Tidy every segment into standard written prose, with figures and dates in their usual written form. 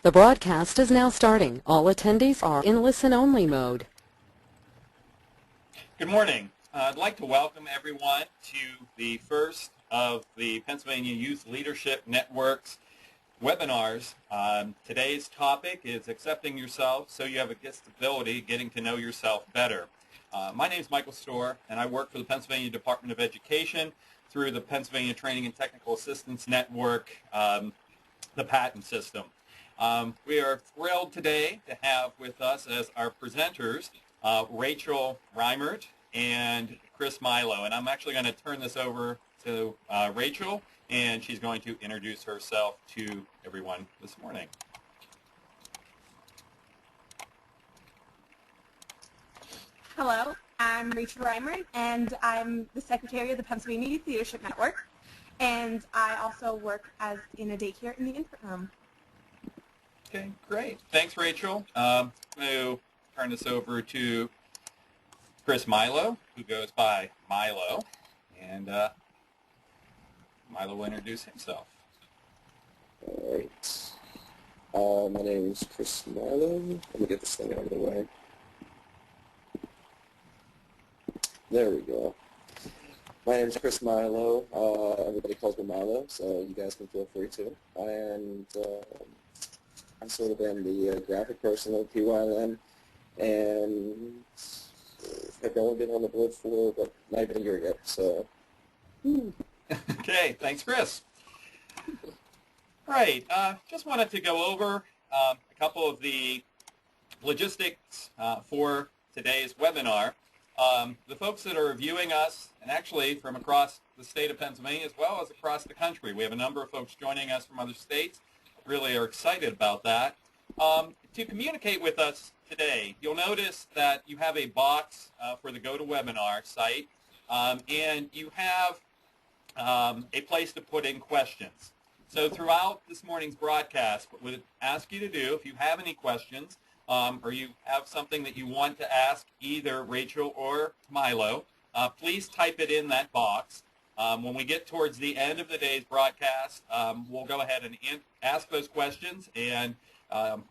The broadcast is now starting. All attendees are in listen-only mode. Good morning. I'd like to welcome everyone to the first of the Pennsylvania Youth Leadership Network's webinars. Today's topic is Accepting Yourself So You Have a Disability, Getting to Know Yourself Better. My name is Michael Storr, and I work for the Pennsylvania Department of Education through the Pennsylvania Training and Technical Assistance Network, the patent system. We are thrilled today to have with us as our presenters Rachel Reimert and Chris Milo. And I'm actually going to turn this over to Rachel, and she's going to introduce herself to everyone this morning. Hello, I'm Rachel Reimert, and I'm the Secretary of the Pennsylvania Youth Leadership Network, and I also work in a daycare in the infant room. Okay, great. Thanks, Rachel. I'm going to turn this over to Chris Milo, who goes by Milo, and Milo will introduce himself. All right. My name is Chris Milo. Let me get this thing out of the way. There we go. My name is Chris Milo. Everybody calls me Milo, so you guys can feel free to. And I sort of am the graphic person of PYLN, and I've only been on the board for not even a year yet. So. Okay, thanks, Chris. All right, just wanted to go over a couple of the logistics for today's webinar. The folks that are viewing us, and actually from across the state of Pennsylvania as well as across the country, we have a number of folks joining us from other states. Really are excited about that. To communicate with us today, you'll notice that you have a box for the GoToWebinar site, and you have a place to put in questions. So throughout this morning's broadcast, what we'd ask you to do, if you have any questions, or you have something that you want to ask either Rachel or Milo, please type it in that box. When we get towards the end of the day's broadcast, we'll go ahead and ask those questions, and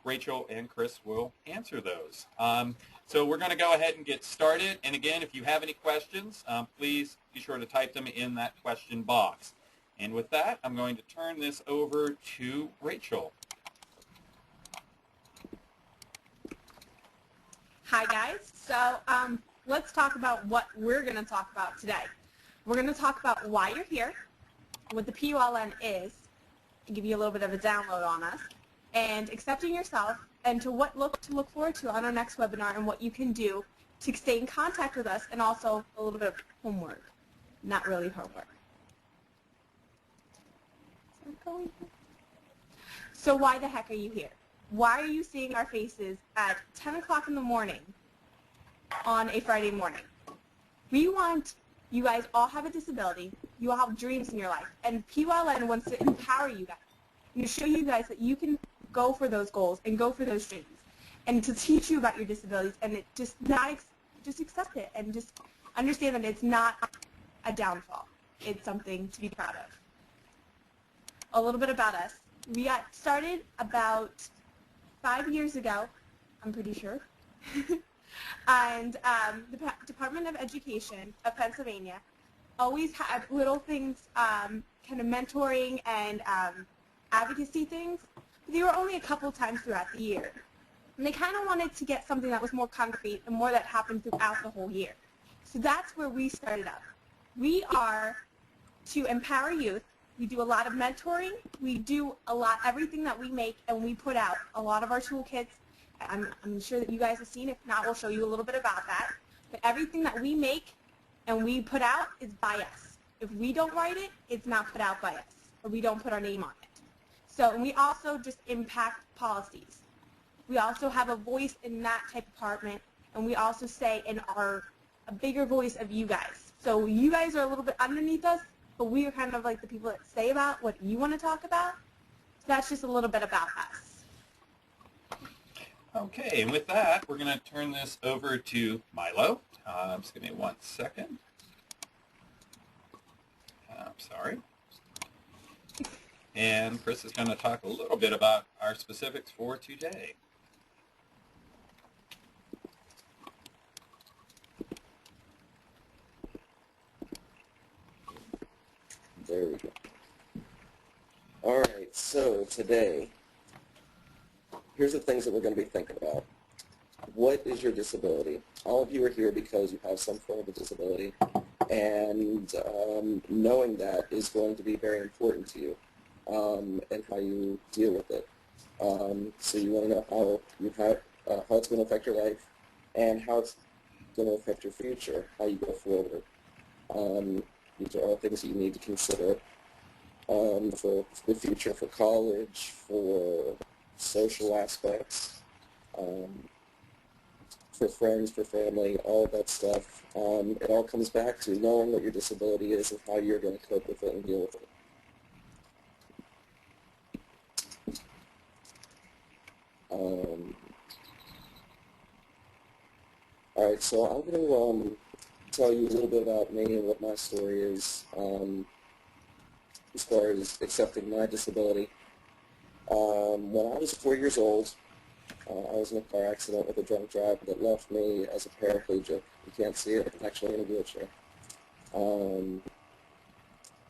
Rachel and Chris will answer those. So we're going to go ahead and get started. And again, if you have any questions, please be sure to type them in that question box. And with that, I'm going to turn this over to Rachel. Hi, guys. So let's talk about what we're going to talk about today. We're going to talk about why you're here, what the PYLN is, to give you a little bit of a download on us, and accepting yourself, and to what to look forward to on our next webinar, and what you can do to stay in contact with us, and also a little bit of homework. Not really homework. So why the heck are you here? Why are you seeing our faces at 10 o'clock in the morning on a Friday morning? We want, you guys all have a disability, you all have dreams in your life, and PYLN wants to empower you guys and to show you guys that you can go for those goals and go for those dreams, and to teach you about your disabilities, and just accept it and just understand that it's not a downfall. It's something to be proud of. A little bit about us. We got started about 5 years ago, I'm pretty sure, and the Department of Education of Pennsylvania always had little things, kind of mentoring and advocacy things, but they were only a couple times throughout the year. And they kind of wanted to get something that was more concrete and more that happened throughout the whole year. So that's where we started up. We are to empower youth. We do a lot of mentoring. We do everything that we make and we put out. A lot of our toolkits, I'm sure that you guys have seen. If not, we'll show you a little bit about that. But everything that we make and we put out is by us. If we don't write it, it's not put out by us, or we don't put our name on it. So, and we also just impact policies. We also have a voice in that type of department, and we also say in a bigger voice of you guys. So you guys are a little bit underneath us, but we are kind of like the people that say about what you want to talk about. So that's just a little bit about us. Okay, and with that, we're going to turn this over to Milo. Just give me 1 second. I'm sorry. and Chris is going to talk a little bit about our specifics for today. There we go. All right, so today, here's the things that we're going to be thinking about. What is your disability? All of you are here because you have some form of a disability, and knowing that is going to be very important to you, and how you deal with it. So you want to know how it's going to affect your life, and how it's going to affect your future, how you go forward. These are all things that you need to consider for the future, for college, for social aspects, for friends, for family, all of that stuff. It all comes back to knowing what your disability is and how you're going to cope with it and deal with it. All right, so I'm going to tell you a little bit about me and what my story is as far as accepting my disability. When I was 4 years old, I was in a car accident with a drunk driver that left me as a paraplegic. You can't see it, I'm actually in a wheelchair.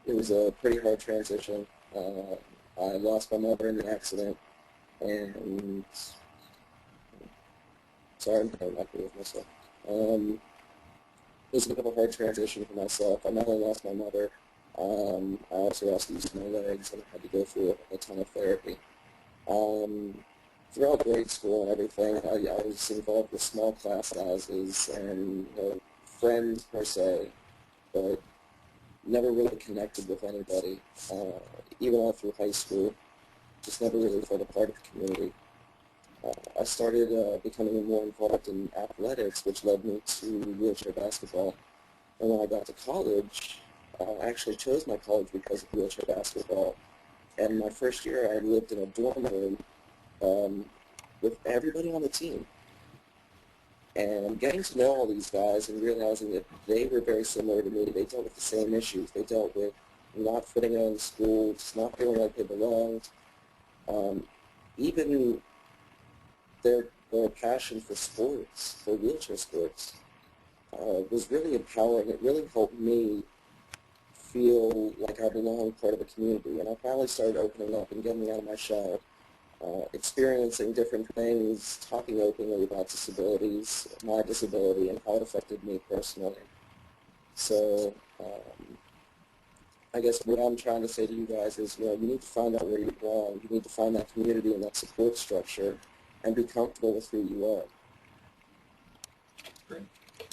It was a pretty hard transition. I lost my mother in the accident, and sorry, I'm not happy with myself. It was a bit of a hard transition for myself. I not only lost my mother, I also lost use of my legs and I had to go through a ton of therapy. Throughout grade school and everything, I was involved with small class sizes and friends per se, but never really connected with anybody. Even all through high school, just never really felt a part of the community. I started becoming more involved in athletics, which led me to wheelchair basketball. And when I got to college, I actually chose my college because of wheelchair basketball. And my first year, I lived in a dorm room with everybody on the team. And getting to know all these guys and realizing that they were very similar to me. They dealt with the same issues. They dealt with not fitting in school, just not feeling like they belonged. Even their passion for sports, for wheelchair sports, was really empowering. It really helped me feel like I belonged, part of a community. And I finally started opening up and getting out of my shell, experiencing different things, talking openly about disabilities, my disability, and how it affected me personally. So I guess what I'm trying to say to you guys is, you need to find out where you belong. You need to find that community and that support structure and be comfortable with who you are. Great.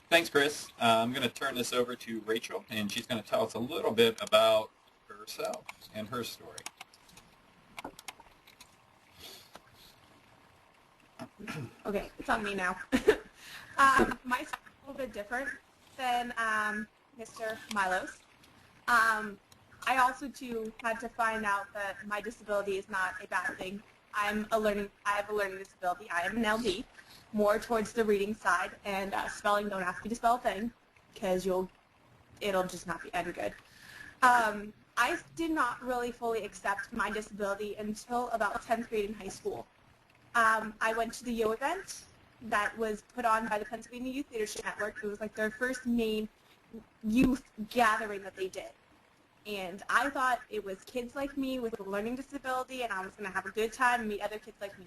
Thanks, Chris. I'm going to turn this over to Rachel, and she's going to tell us a little bit about herself and her story. Okay, it's on me now. My story is a little bit different than Mr. Milo's. I also, too, had to find out that my disability is not a bad thing. I have a learning disability. I am an LD, more towards the reading side, and spelling, don't ask me to spell a thing, because it'll just not be any good. I did not really fully accept my disability until about 10th grade in high school. I went to the Yo event that was put on by the Pennsylvania Youth Leadership Network. It was like their first main youth gathering that they did. And I thought it was kids like me with a learning disability, and I was going to have a good time and meet other kids like me.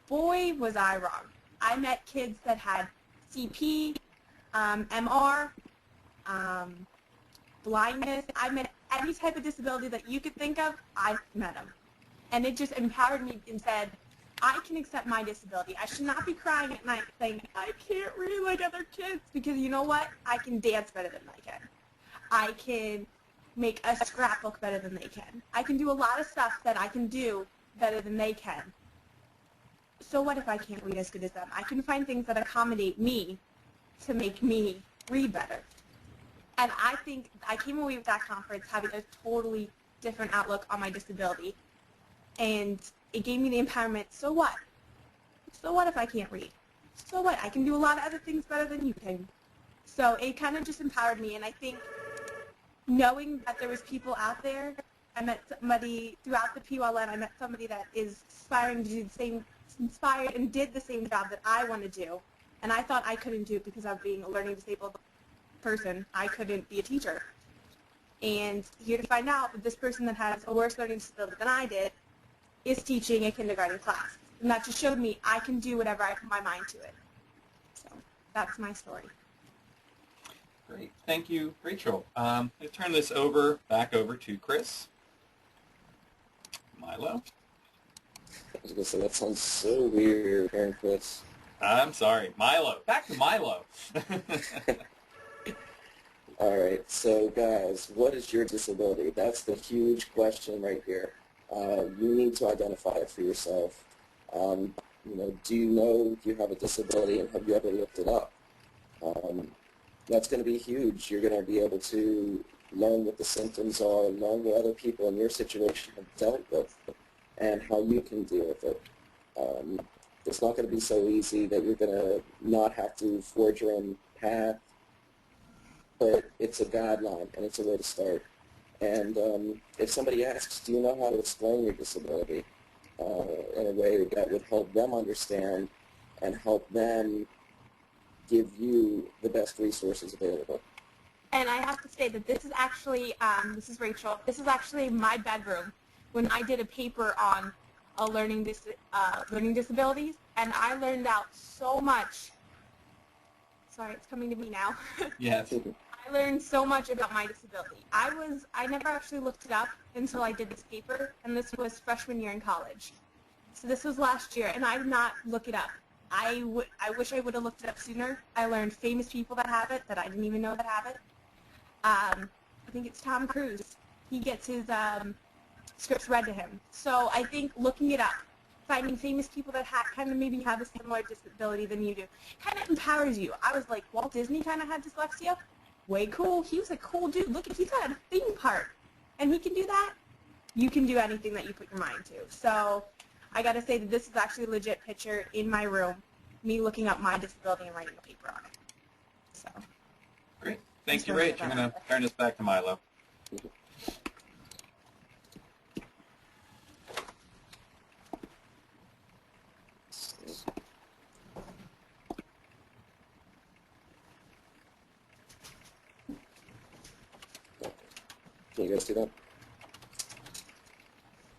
Boy, was I wrong. I met kids that had CP, MR, blindness. I met any type of disability that you could think of, I met them. And it just empowered me and said, I can accept my disability. I should not be crying at night saying, I can't read like other kids, because you know what? I can dance better than they can. I can make a scrapbook better than they can. I can do a lot of stuff that I can do better than they can. So what if I can't read as good as them? I can find things that accommodate me to make me read better. And I think I came away with that conference having a totally different outlook on my disability. And it gave me the empowerment, so what? So what if I can't read? So what? I can do a lot of other things better than you can. So it kind of just empowered me, and I think knowing that there was people out there, I met somebody throughout the PYLN. I met somebody that is aspiring to do the same, inspired and did the same job that I want to do, and I thought I couldn't do it because of being a learning disabled person. I couldn't be a teacher. And here to find out that this person that has a worse learning disability than I did is teaching a kindergarten class. And that just showed me I can do whatever I put my mind to it. So that's my story. Great. Thank you, Rachel. I'm going to turn this back over to Chris. Milo. I was going to say, that sounds so weird, Aaron Chris. I'm sorry. Milo. Back to Milo. All right, so guys, what is your disability? That's the huge question right here. You need to identify it for yourself. Do you know if you have a disability, and have you ever looked it up? That's going to be huge. You're going to be able to learn what the symptoms are, learn what other people in your situation have dealt with, and how you can deal with it. It's not going to be so easy that you're going to not have to forge your own path, but it's a guideline, and it's a way to start. And if somebody asks, do you know how to explain your disability in a way that would help them understand and help them give you the best resources available? And I have to say that this is actually, this is Rachel, this is actually my bedroom when I did a paper on learning disabilities, and I learned out so much. Sorry, it's coming to me now. Yes. I learned so much about my disability. I never actually looked it up until I did this paper, and this was freshman year in college. So this was last year, and I did not look it up. I wish I would have looked it up sooner. I learned famous people that have it that I didn't even know that have it. I think it's Tom Cruise. He gets his scripts read to him. So I think looking it up, finding famous people that kind of maybe have a similar disability than you do, kind of empowers you. I was like, Walt Disney kind of had dyslexia. Way cool. He was a cool dude. Look, he's got a theme park, and he can do that. You can do anything that you put your mind to. So I got to say that this is actually a legit picture in my room, me looking up my disability and writing a paper on it. So. Great. Thank you, Rach. I'm going to turn this back to Milo. Can you guys do that?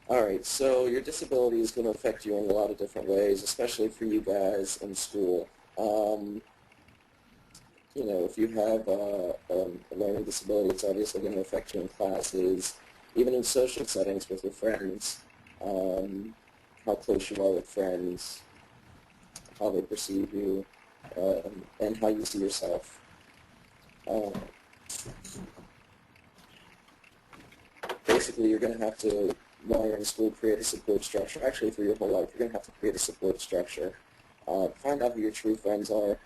All right, so your disability is going to affect you in a lot of different ways, especially for you guys in school. If you have a learning disability, it's obviously going to affect you in classes, even in social settings with your friends, how close you are with friends, how they perceive you, and how you see yourself. Basically, you're going to have to, while you're in school, create a support structure. Actually, through your whole life, you're going to have to create a support structure. Find out who your true friends are.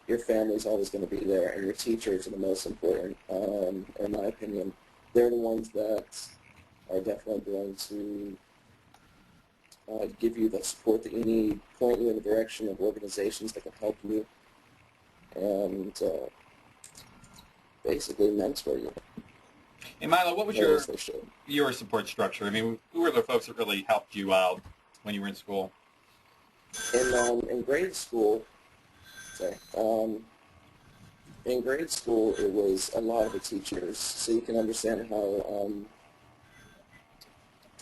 Your family's always going to be there, and your teachers are the most important, in my opinion. They're the ones that are definitely going to give you the support that you need, point you in the direction of organizations that can help you, and basically mentor you. Hey, Milo, what was your support structure? I mean, who were the folks that really helped you out when you were in school? In grade school, it was a lot of the teachers, so you can understand how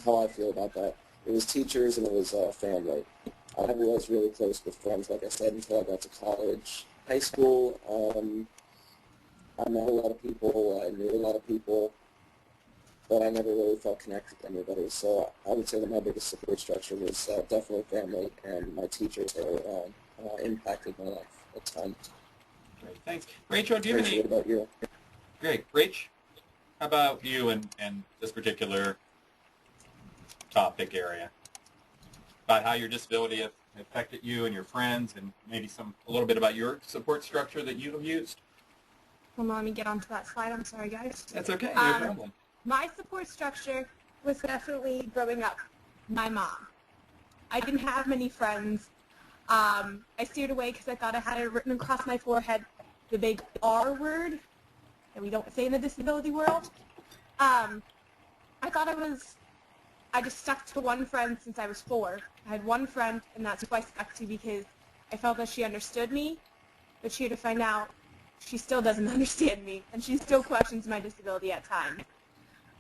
I feel about that. It was teachers and it was family. I was really close with friends, like I said, until I got to college. High school, I met a lot of people, I knew a lot of people, but I never really felt connected to anybody. So I would say that my biggest support structure was definitely family and my teachers that impacted my life a ton. Great, thanks. Rachel, do you have any... What about you? Great. Rach, how about you and this particular topic area? About how your disability affected you and your friends, and maybe a little bit about your support structure that you've used? Hold on, let me get onto that slide. I'm sorry, guys. That's okay. No problem. My support structure was definitely growing up my mom. I didn't have many friends. I steered away because I thought I had it written across my forehead, the big R word that we don't say in the disability world. thought I just stuck to one friend since I was 4. I had one friend, and that's who I stuck to because I felt that she understood me, but she had to find out she still doesn't understand me, and she still questions my disability at times.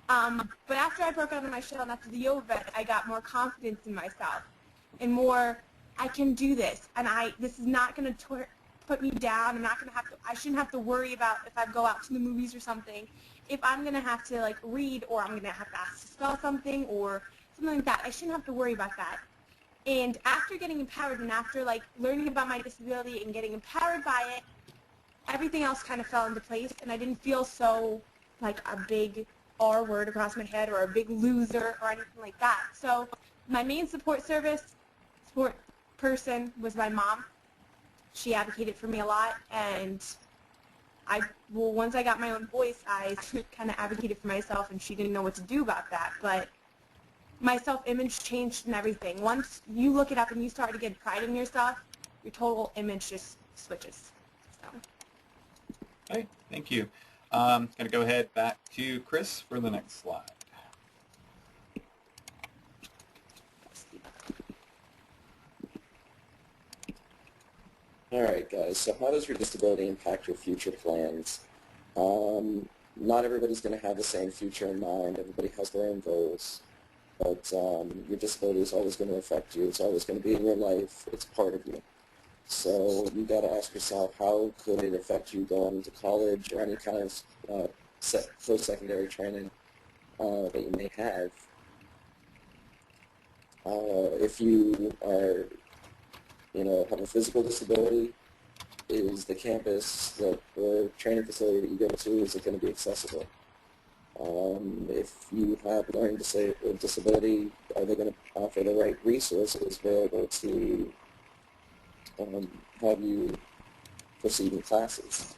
But after I broke out of my shell and after the yoga vet, I got more confidence in myself and more, I can do this, and this is not going to put me down. I shouldn't have to worry about if I go out to the movies or something, if I'm going to have to like read or I'm going to have to ask to spell something or something like that. I shouldn't have to worry about that. And after getting empowered and after like learning about my disability and getting empowered by it, everything else kind of fell into place, and I didn't feel so like a big R word across my head or a big loser or anything like that. So my main support person was my mom. She advocated for me a lot, and once I got my own voice, I kind of advocated for myself, and she didn't know what to do about that. But my self-image changed and everything. Once you look it up and you start to get pride in yourself, your total image just switches. So. Okay, thank you. Going to go ahead back to Chris for the next slide. All right, guys, so how does your disability impact your future plans? Not everybody's going to have the same future in mind. Everybody has their own goals. But your disability is always going to affect you. It's always going to be in your life. It's part of you. So you got to ask yourself, how could it affect you going to college or any kind of post-secondary training that you may have? If you are, have a physical disability, is the campus, the training facility that you go to, is it going to be accessible? If you have learning disability, are they going to offer the right resources available to have you proceed in classes?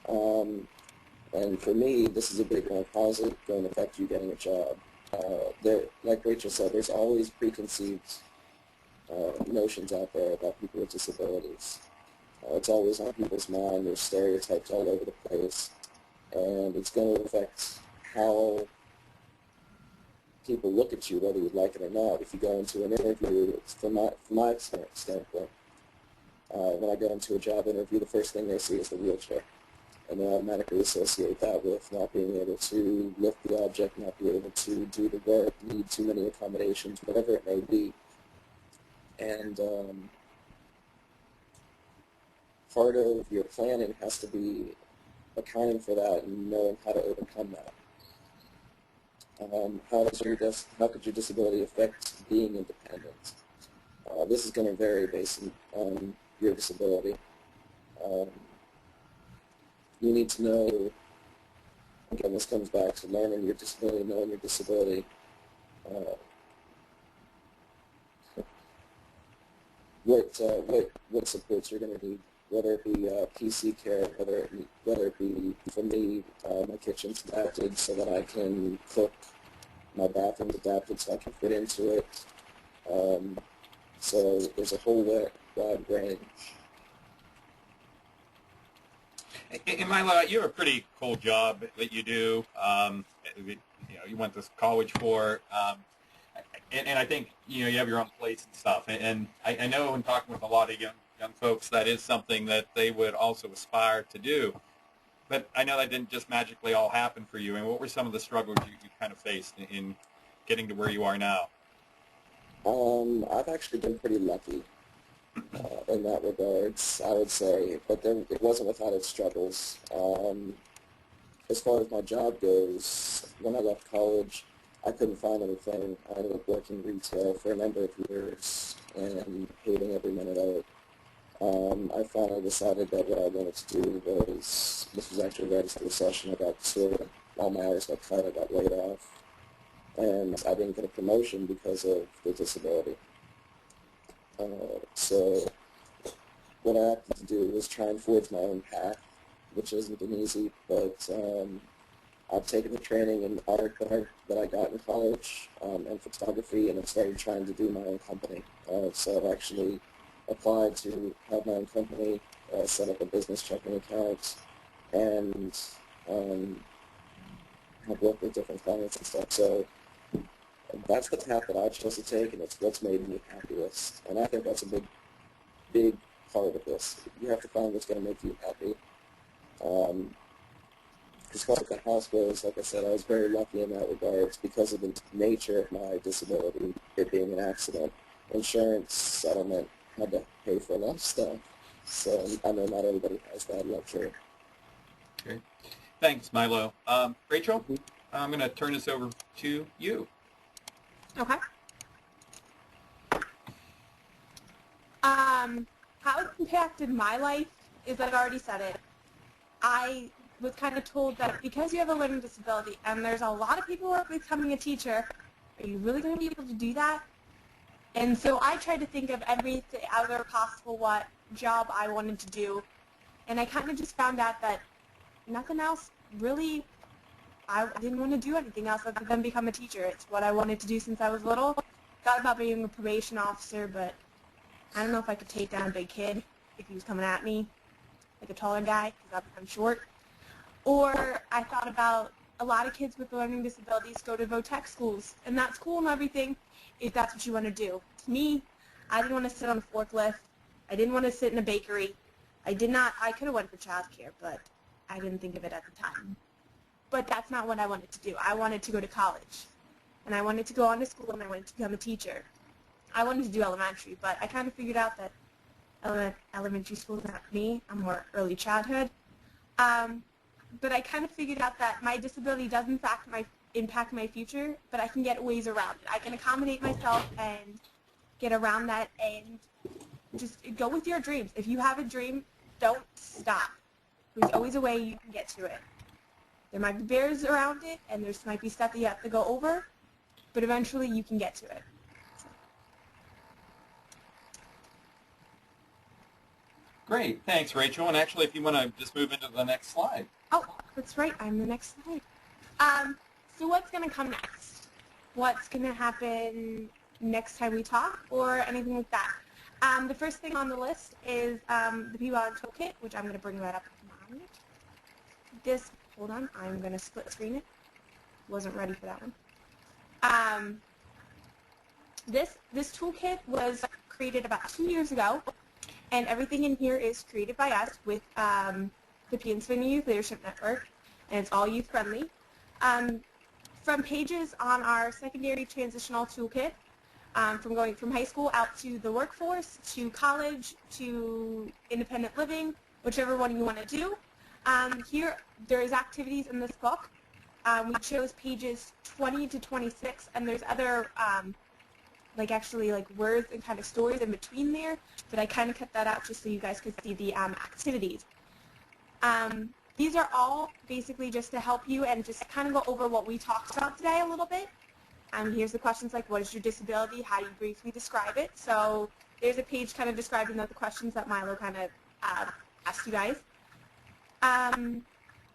And for me, this is a big one. How is it going to affect you getting a job? Like Rachel said, there's always preconceived notions out there about people with disabilities. It's always on people's mind. There's stereotypes all over the place. And it's going to affect how people look at you, whether you like it or not. If you go into an interview, from my standpoint, when I go into a job interview, the first thing they see is the wheelchair. And they automatically associate that with not being able to lift the object, not be able to do the work, need too many accommodations, whatever it may be. And part of your planning has to be accounting for that and knowing how to overcome that. How could your disability affect being independent? This is going to vary based on your disability. You need to know, again, this comes back to learning your disability, knowing your disability. What supports you're going to need, whether it be PC care, whether it be, for me, my kitchen's adapted so that I can cook, my bathroom's adapted so I can fit into it. So there's a whole wide range. And Milo, you have a pretty cool job that you do. You went to college for, and I think you have your own place and stuff. And I know in talking with a lot of young folks, that is something that they would also aspire to do. But I know that didn't just magically all happen for you. And what were some of the struggles you kind of faced in getting to where you are now? I've actually been pretty lucky in that regards, I would say, but it wasn't without its struggles. As far as my job goes, when I left college, I couldn't find anything. I ended up working retail for a number of years and hating every minute of it. I finally decided that what I wanted to do was, this was actually right after the recession, I got to, all my hours got cut, I got laid off, and I didn't get a promotion because of the disability. So what I opted to do was try and forge my own path, which hasn't been easy, but I've taken the training in art that I got in college and photography, and I've started trying to do my own company. So I've actually applied to have my own company, set up a business checking account, and have worked with different clients and stuff. So that's the path that I chose to take, and it's what's made me happiest. And I think that's a big part of this. You have to find what's going to make you happy. As far as the house goes, like I said, I was very lucky in that regards because of the nature of my disability, it being an accident. Insurance settlement had to pay for a lot of stuff. So I know not everybody has that luxury. Okay. Thanks, Milo. Rachel, I'm going to turn this over to you. Okay. How it's impacted my life is that I've already said it. I was kind of told that because you have a learning disability and there's a lot of people becoming a teacher, are you really going to be able to do that? And so I tried to think of every other possible what job I wanted to do, and I kind of just found out that nothing else really, I didn't want to do anything else other than become a teacher. It's what I wanted to do since I was little. Thought about being a probation officer, but I don't know if I could take down a big kid if he was coming at me, like a taller guy, because I'm short. Or I thought about a lot of kids with learning disabilities go to VOTEC schools, and that's cool and everything if that's what you want to do. To me, I didn't want to sit on a forklift. I didn't want to sit in a bakery. I could have went for childcare, but I didn't think of it at the time. But that's not what I wanted to do. I wanted to go to college, and I wanted to go on to school, and I wanted to become a teacher. I wanted to do elementary, but I kind of figured out that elementary school is not for me. I'm more early childhood. But I kind of figured out that my disability does impact my future, but I can get ways around it. I can accommodate myself and get around that and just go with your dreams. If you have a dream, don't stop. There's always a way you can get to it. There might be barriers around it, and there might be stuff that you have to go over, but eventually you can get to it. Great. Thanks, Rachel. And actually, if you want to just move into the next slide. Oh, that's right. I'm the next slide. So what's going to come next? What's going to happen next time we talk or anything like that? The first thing on the list is the PYLN toolkit, which I'm going to bring that up in a moment. Hold on, I'm going to split screen it. Wasn't ready for that one. This toolkit was created about 2 years ago, and everything in here is created by us with the Pennsylvania Youth Leadership Network, and it's all youth friendly. From pages on our secondary transitional toolkit, from going from high school out to the workforce, to college, to independent living, whichever one you want to do. Here, there is activities in this book. We chose pages 20 to 26, and there's other like words and kind of stories in between there, but I kind of cut that out just so you guys could see the activities. These are all basically just to help you and just kind of go over what we talked about today a little bit. Here's the questions like, what is your disability? How do you briefly describe it? So there's a page kind of describing the questions that Milo kind of asked you guys.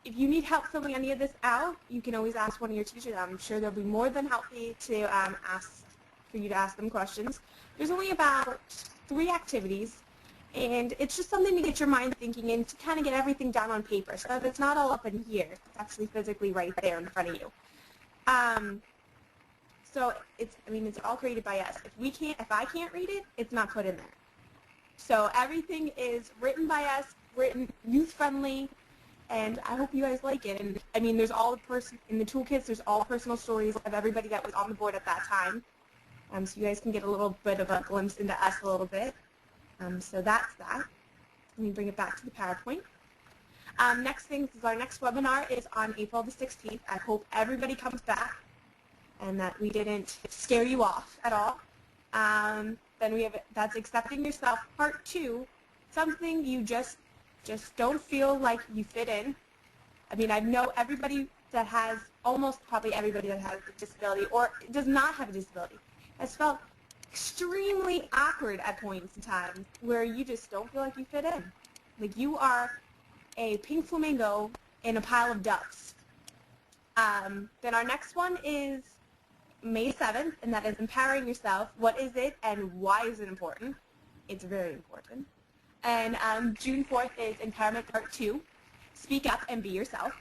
If you need help filling any of this out, you can always ask one of your teachers. I'm sure they'll be more than happy to for you to ask them questions. There's only about 3 activities, and it's just something to get your mind thinking and to kind of get everything down on paper so that it's not all up in here. It's actually physically right there in front of you. So it's all created by us. If I can't read it, it's not put in there. So everything is written by us, written youth-friendly, and I hope you guys like it. And I mean, there's all in the toolkits. There's all personal stories of everybody that was on the board at that time, so you guys can get a little bit of a glimpse into us a little bit. So that's that. Let me bring it back to the PowerPoint. Next thing is our next webinar is on April the 16th. I hope everybody comes back and that we didn't scare you off at all. Then we have that's accepting yourself, part 2, something you just don't feel like you fit in. I mean, I know everybody that has, almost probably everybody that has a disability or does not have a disability has felt extremely awkward at points in time where you just don't feel like you fit in. Like you are a pink flamingo in a pile of dust. Then our next one is May 7th, and that is empowering yourself. What is it and why is it important? It's very important. And June 4th is empowerment part 2. Speak up and be yourself.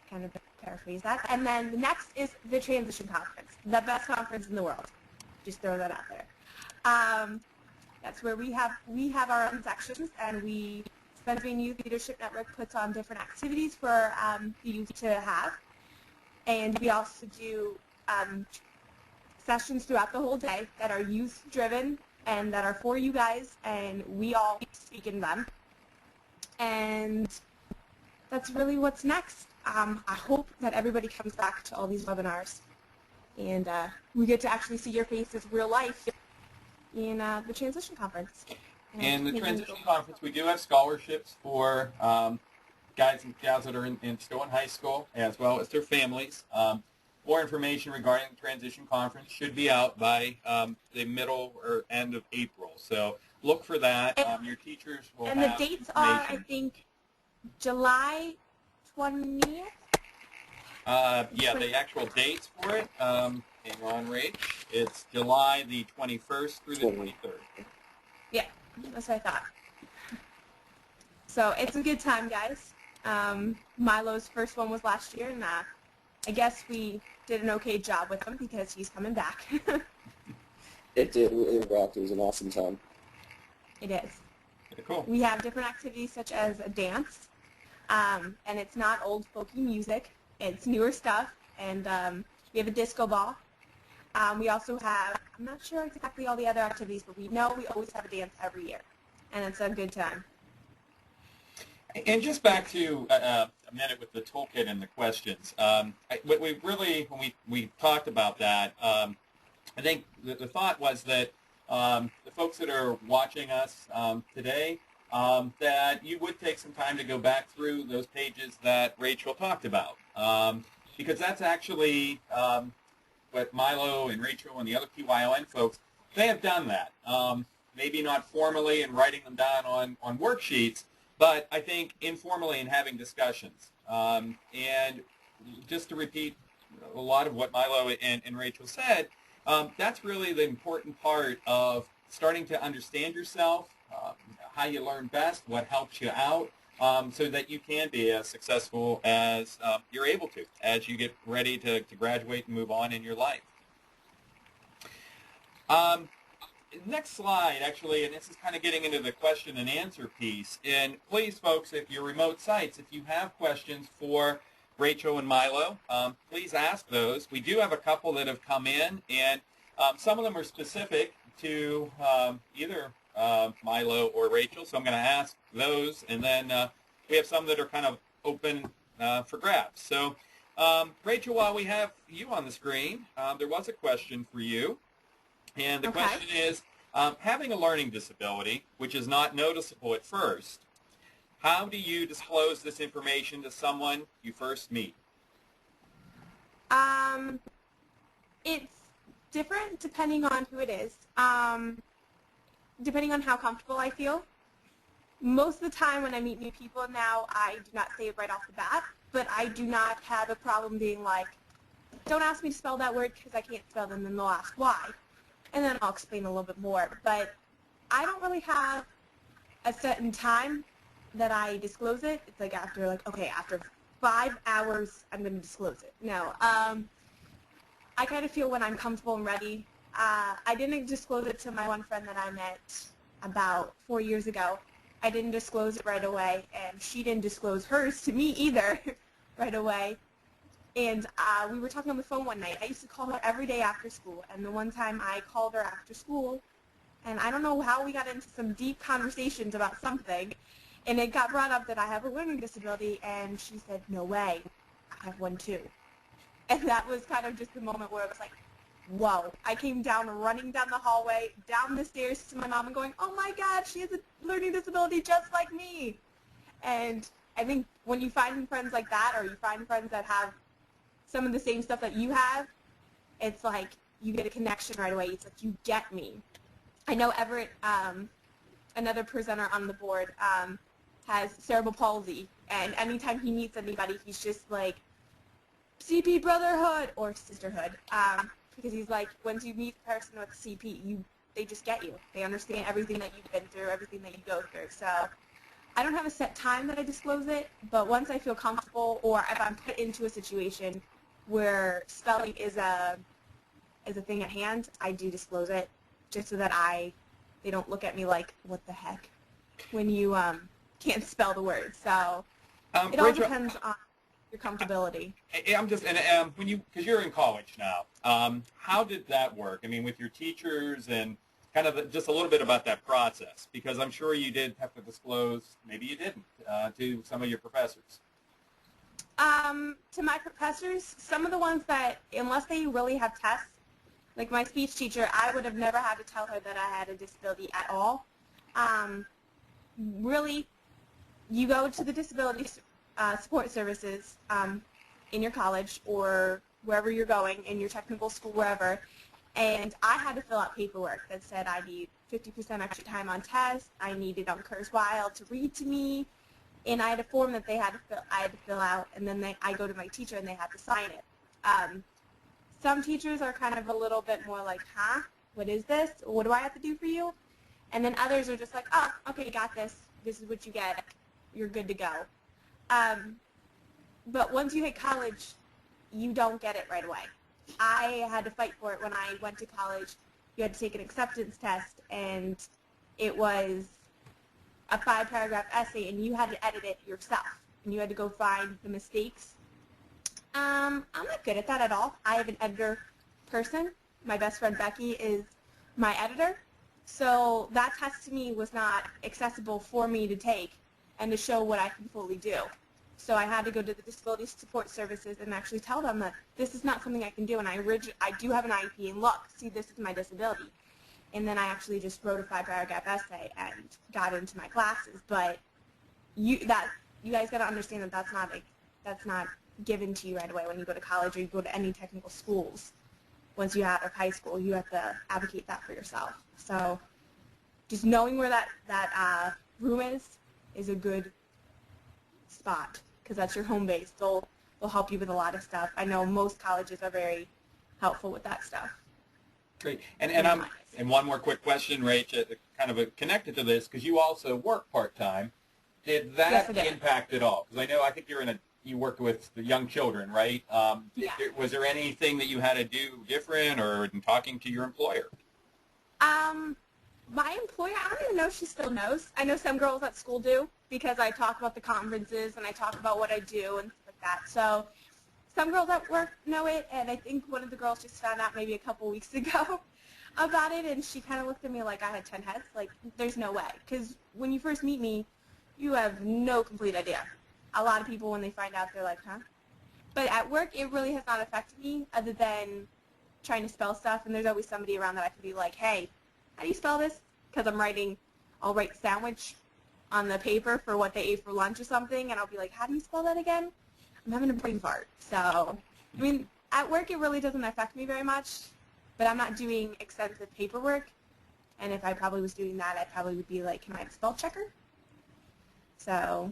Kind of paraphrase that. And then the next is the Transition Conference, the best conference in the world. Just throw that out there. That's where we have our own sections, and Pennsylvania Youth Leadership Network puts on different activities for the youth to have. And we also do sessions throughout the whole day that are youth-driven and that are for you guys, and we all speak in them. And that's really what's next. I hope that everybody comes back to all these webinars, and we get to actually see your faces real life in the Transition Conference. In the Transition Conference, we do have scholarships for guys and gals that are still in high school, as well as their families. More information regarding the Transition Conference should be out by the middle or end of April. So look for that. Your teachers will have the dates are, I think, July 20th? Yeah, the actual dates for it, hang on, Rach. It's July the 21st through the 23rd. Yeah, that's what I thought. So it's a good time, guys. Milo's first one was last year, and I guess we did an okay job with him because he's coming back. It did. It rocked. It was an awesome time. It is. Yeah, cool. We have different activities such as a dance, and it's not old folky music. It's newer stuff, and we have a disco ball. We also have, I'm not sure exactly all the other activities, but we know we always have a dance every year, and it's a good time. And just back to a minute with the toolkit and the questions. What we really, when we talked about that, I think the thought was that the folks that are watching us today, that you would take some time to go back through those pages that Rachel talked about. Because that's actually what Milo and Rachel and the other PYLN folks, they have done that. Maybe not formally and writing them down on worksheets, but I think informally in having discussions. And just to repeat a lot of what Milo and Rachel said, that's really the important part of starting to understand yourself, how you learn best, what helps you out, so that you can be as successful as you're able to as you get ready to graduate and move on in your life. Next slide, actually, and this is kind of getting into the question and answer piece. And please, folks, if you're remote sites, if you have questions for Rachel and Milo, please ask those. We do have a couple that have come in, and some of them are specific to either Milo or Rachel, so I'm going to ask those, and then we have some that are kind of open for grabs. So, Rachel, while we have you on the screen, there was a question for you. And the question is, having a learning disability, which is not noticeable at first, how do you disclose this information to someone you first meet? It's different depending on who it is, depending on how comfortable I feel. Most of the time when I meet new people now, I do not say it right off the bat, but I do not have a problem being like, don't ask me to spell that word because I can't spell them, and they'll ask why. And then I'll explain a little bit more. But I don't really have a certain time that I disclose it. It's like after, okay, after 5 hours, I'm going to disclose it. No. I kind of feel when I'm comfortable and ready. I didn't disclose it to my one friend that I met about 4 years ago. I didn't disclose it right away, and she didn't disclose hers to me either right away. And we were talking on the phone one night. I used to call her every day after school, and the one time I called her after school, and I don't know how we got into some deep conversations about something, and it got brought up that I have a learning disability, and she said, no way, I have one too. And that was kind of just the moment where it was like, whoa. I came down, running down the hallway, down the stairs to my mom and going, oh my God, she has a learning disability just like me. And I think when you find friends like that, or you find friends that have some of the same stuff that you have, it's like you get a connection right away. It's like, you get me. I know Everett, another presenter on the board, has cerebral palsy, and anytime he meets anybody, he's just like, CP brotherhood or sisterhood, because he's like, once you meet a person with CP, they just get you. They understand everything that you've been through, everything that you go through. So I don't have a set time that I disclose it, but once I feel comfortable, or if I'm put into a situation where spelling is a thing at hand, I do disclose it, just so that they don't look at me like, what the heck, when you can't spell the word. So it all Rachel, depends on your comfortability. I'm just, and because you're in college now, how did that work? I mean, with your teachers and kind of just a little bit about that process, because I'm sure you did have to disclose, maybe you didn't, to some of your professors. To my professors, some of the ones that, unless they really have tests, like my speech teacher, I would have never had to tell her that I had a disability at all. Really, you go to the disability support services in your college or wherever you're going, in your technical school, wherever, and I had to fill out paperwork that said I need 50% extra time on tests, I needed Kurzweil to read to me, and I had a form that I had to fill out, and then I go to my teacher and they have to sign it. Some teachers are kind of a little bit more like, huh, what is this? What do I have to do for you? And then others are just like, oh, okay, you got this. This is what you get. You're good to go. But once you hit college, you don't get it right away. I had to fight for it when I went to college. You had to take an acceptance test, and it was a 5-paragraph essay, and you had to edit it yourself, and you had to go find the mistakes. I'm not good at that at all. I have an editor person. My best friend Becky is my editor, so that test to me was not accessible for me to take and to show what I can fully do. So I had to go to the disability support services and actually tell them that this is not something I can do, and I do have an IEP, and look, see, this is my disability. And then I actually just wrote a 5-paragraph essay and got into my classes. But you guys got to understand that that's not given to you right away when you go to college or you go to any technical schools. Once you out of high school, you have to advocate that for yourself. So just knowing where that room is a good spot, because that's your home base. They'll help you with a lot of stuff. I know most colleges are very helpful with that stuff. Great. And one more quick question, Rach, kind of connected to this, because you also work part-time. Did that impact at all? Because I think you worked with the young children, right? Yeah. Was there anything that you had to do different or in talking to your employer? My employer, I don't even know if she still knows. I know some girls at school do, because I talk about the conferences and I talk about what I do and stuff like that. So some girls at work know it, and I think one of the girls just found out maybe a couple weeks ago about it, and she kind of looked at me like I had 10 heads. Like, there's no way. Because when you first meet me, you have no complete idea. A lot of people, when they find out, they're like, huh? But at work, it really has not affected me other than trying to spell stuff, and there's always somebody around that I can be like, hey, how do you spell this? Because I'll write sandwich on the paper for what they ate for lunch or something, and I'll be like, how do you spell that again? I'm having a brain fart. So, I mean, at work, it really doesn't affect me very much, but I'm not doing extensive paperwork, and if I probably was doing that, I probably would be like, can I have a spell checker? So,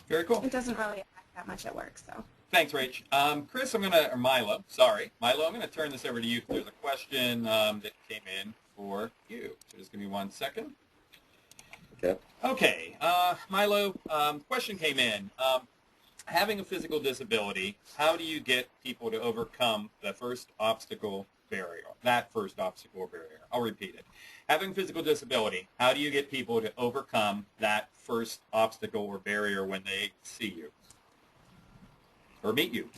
very cool. It doesn't really affect that much at work, so. Thanks, Rach. Chris, Milo, I'm going to turn this over to you. There's a question that came in for you. So just give me 1 second. Okay. Okay. Milo, question came in. Having a physical disability, how do you get people to overcome the first obstacle barrier? I'll repeat it. Having physical disability, how do you get people to overcome that first obstacle or barrier when they see you? Or meet you?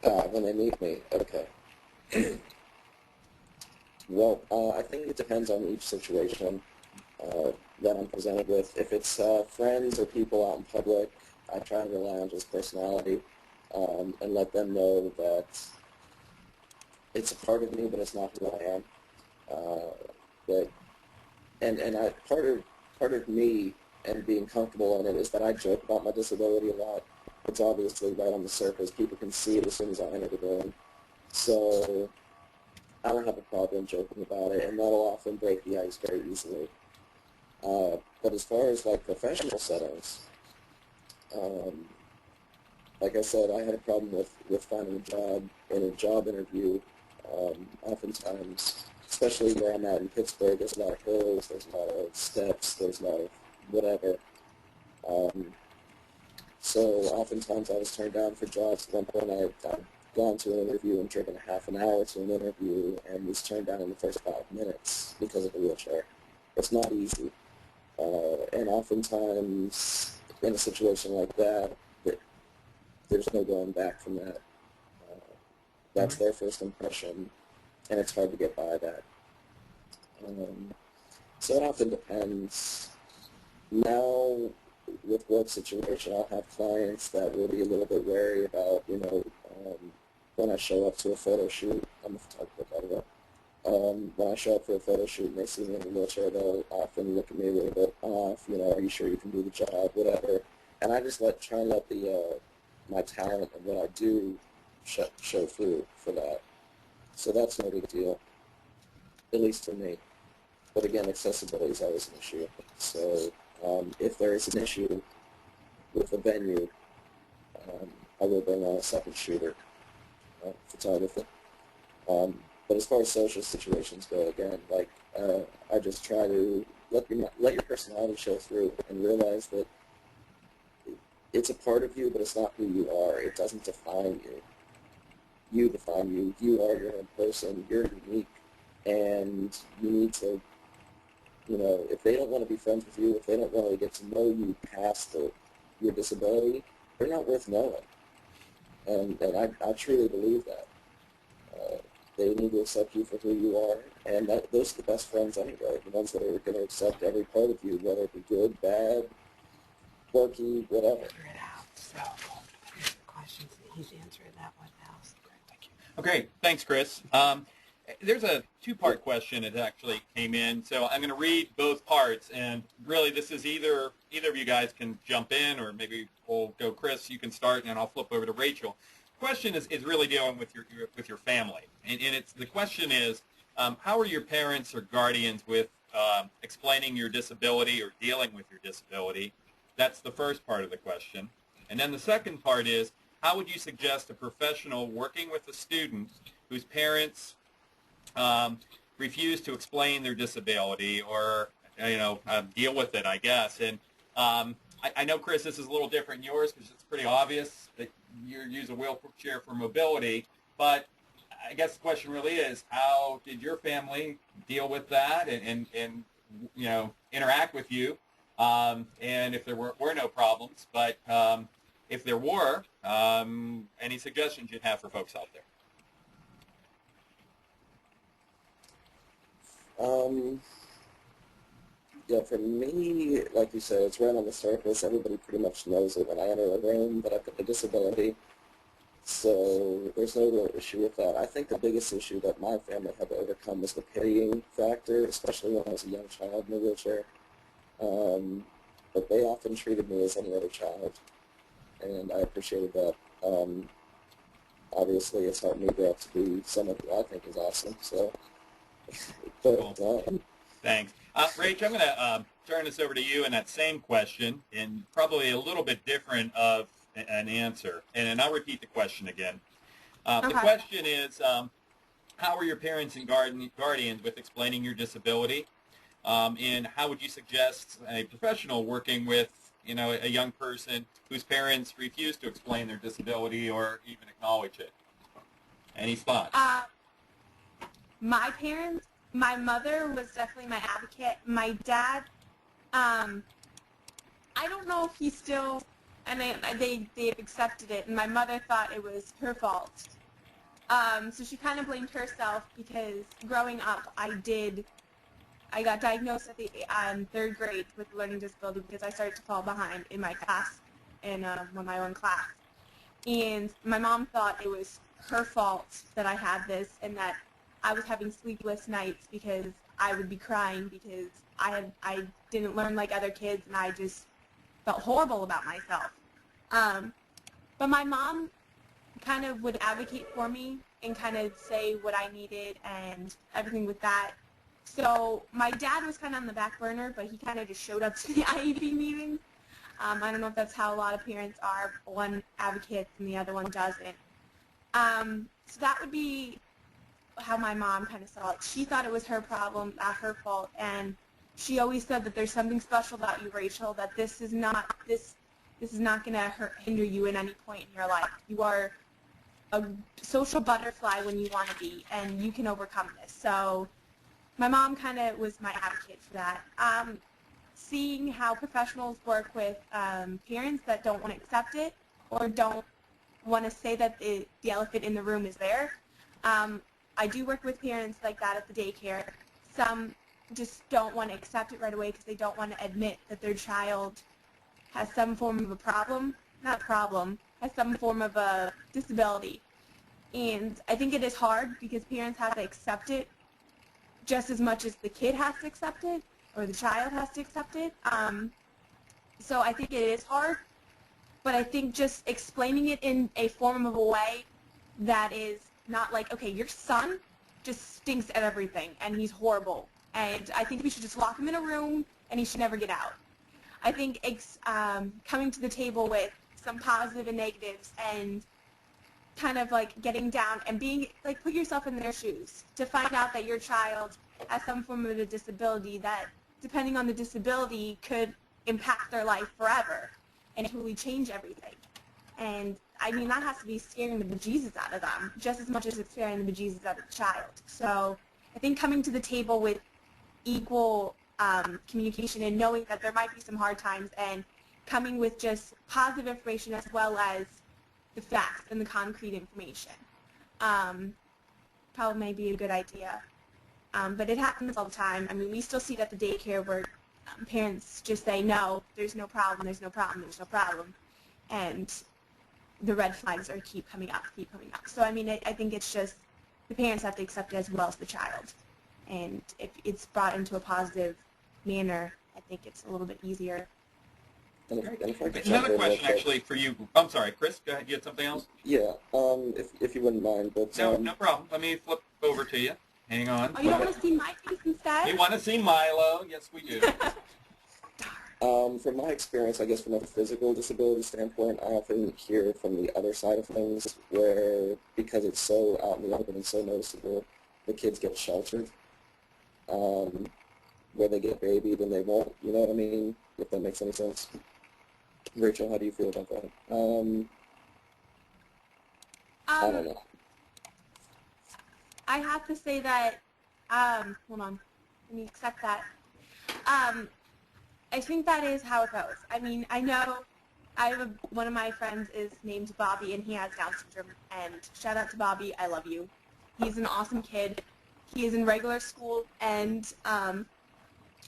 When they meet me, okay. Well, I think it depends on each situation that I'm presented with. If it's friends or people out in public, I try to rely on just personality and let them know that it's a part of me, but it's not who I am. Part of me and being comfortable in it is that I joke about my disability a lot. It's obviously right on the surface. People can see it as soon as I enter the room. So I don't have a problem joking about it, and that'll often break the ice very easily. But as far as like professional settings, like I said, I had a problem with finding a job in a job interview. Oftentimes, especially where I'm at in Pittsburgh, there's a lot of hills, there's a lot of steps, there's a lot of whatever. So oftentimes I was turned down for jobs. At one point I'd gone to an interview and driven half an hour to an interview and was turned down in the first 5 minutes because of the wheelchair. It's not easy. And oftentimes in a situation like that, there's no going back from that. That's their first impression, and it's hard to get by that. So it often depends. Now, with work situation, I'll have clients that will be a little bit wary about, when I show up to a photo shoot. I'm a photographer, by the way. When I show up for a photo shoot and they see me in a wheelchair, they'll often look at me a little bit off, are you sure you can do the job, whatever. And I just try and let my talent and what I do show through for that. So that's no big deal, at least for me. But again, accessibility is always an issue. So if there is an issue with a venue, I will bring on a second shooter, photographer. But as far as social situations go, again, I just try to let your personality show through and realize that it's a part of you, but it's not who you are. It doesn't define you. You define you. You are your own person. You're unique. And you need to, if they don't want to be friends with you, if they don't want to get to know you past your disability, they're not worth knowing. And I truly believe that. They need to accept you for who you are. And those are the best friends anyway, the ones that are going to accept every part of you, whether it be good, bad, quirky, whatever. Figure it out. So, here's the questions that he's answered that one now. So great, thank you. Okay, thanks, Chris. There's a two-part question that actually came in, so I'm going to read both parts, and really this is either of you guys can jump in, or maybe we'll go, Chris, you can start, and I'll flip over to Rachel. The question is really dealing with your family, and the question is, how are your parents or guardians with explaining your disability or dealing with your disability? That's the first part of the question. And then the second part is, how would you suggest a professional working with a student whose parents refuse to explain their disability or, deal with it, I guess. And I know, Chris, this is a little different in yours because it's pretty obvious that you use a wheelchair for mobility. But I guess the question really is, how did your family deal with that and interact with you? And if there were no problems, but if there were, any suggestions you'd have for folks out there? Yeah, for me, like you said, it's right on the surface. Everybody pretty much knows it when I enter a room that I've got a disability. So there's no real issue with that. I think the biggest issue that my family had to overcome was the pitying factor, especially when I was a young child in a wheelchair. But they often treated me as any other child, and I appreciated that. Obviously, it's helped me grow up to be someone who I think is awesome. So, but, cool. Thanks. Rach, I'm going to turn this over to you in that same question, and probably a little bit different of an answer. And I'll repeat the question again. Okay. The question is, how are your parents and guardians with explaining your disability? And how would you suggest a professional working with, a young person whose parents refuse to explain their disability or even acknowledge it? Any thoughts? My parents, my mother was definitely my advocate. My dad, I don't know if he's still, and they've accepted it, and my mother thought it was her fault. So she kind of blamed herself because growing up, I got diagnosed at the 3rd grade with a learning disability because I started to fall behind in my class, in my own class. And my mom thought it was her fault that I had this and that I was having sleepless nights because I would be crying because I didn't learn like other kids and I just felt horrible about myself. But my mom kind of would advocate for me and kind of say what I needed and everything with that. So my dad was kind of on the back burner, but he kind of just showed up to the IEP meetings. I don't know if that's how a lot of parents are. One advocates and the other one doesn't. So that would be how my mom kind of saw it. She thought it was her problem, not her fault, and she always said that there's something special about you, Rachel, that this is not going to hinder you at any point in your life. You are a social butterfly when you want to be, and you can overcome this. So my mom kind of was my advocate for that. Seeing how professionals work with parents that don't want to accept it or don't want to say that the elephant in the room is there. I do work with parents like that at the daycare. Some just don't want to accept it right away because they don't want to admit that their child has some form of a problem, not a problem, has some form of a disability. And I think it is hard because parents have to accept it just as much as the kid has to accept it or the child has to accept it. So I think it is hard, but I think just explaining it in a form of a way that is not like, okay, your son just stinks at everything and he's horrible, and I think we should just lock him in a room and he should never get out. I think coming to the table with some positive and negatives and kind of like getting down and being like, put yourself in their shoes to find out that your child has some form of a disability that, depending on the disability, could impact their life forever and truly change everything. And I mean, that has to be scaring the bejesus out of them just as much as it's scaring the bejesus out of the child. So I think coming to the table with equal communication and knowing that there might be some hard times and coming with just positive information as well as the facts and the concrete information probably may be a good idea. But it happens all the time. I mean, we still see it at the daycare where parents just say, no, there's no problem, there's no problem, there's no problem. And the red flags are keep coming up. So, I mean, I think it's just the parents have to accept it as well as the child. And if it's brought into a positive manner, I think it's a little bit easier. Another question, actually, for you. I'm sorry, Chris. Go ahead. You had something else? Yeah, if you wouldn't mind, but No problem. Let me flip over to you. Hang on. Oh, you don't want to see my face instead? You want to see Milo? Yes, we do. From my experience, I guess from a physical disability standpoint, I often hear from the other side of things where, because it's so out in the open and so noticeable, the kids get sheltered. Where they get babied and they won't, you know what I mean? If that makes any sense. Rachel, how do you feel about that? I don't know. I have to say that, hold on, let me accept that. I think that is how it goes. I mean, I know one of my friends is named Bobby and he has Down syndrome, and shout out to Bobby, I love you. He's an awesome kid. He is in regular school, and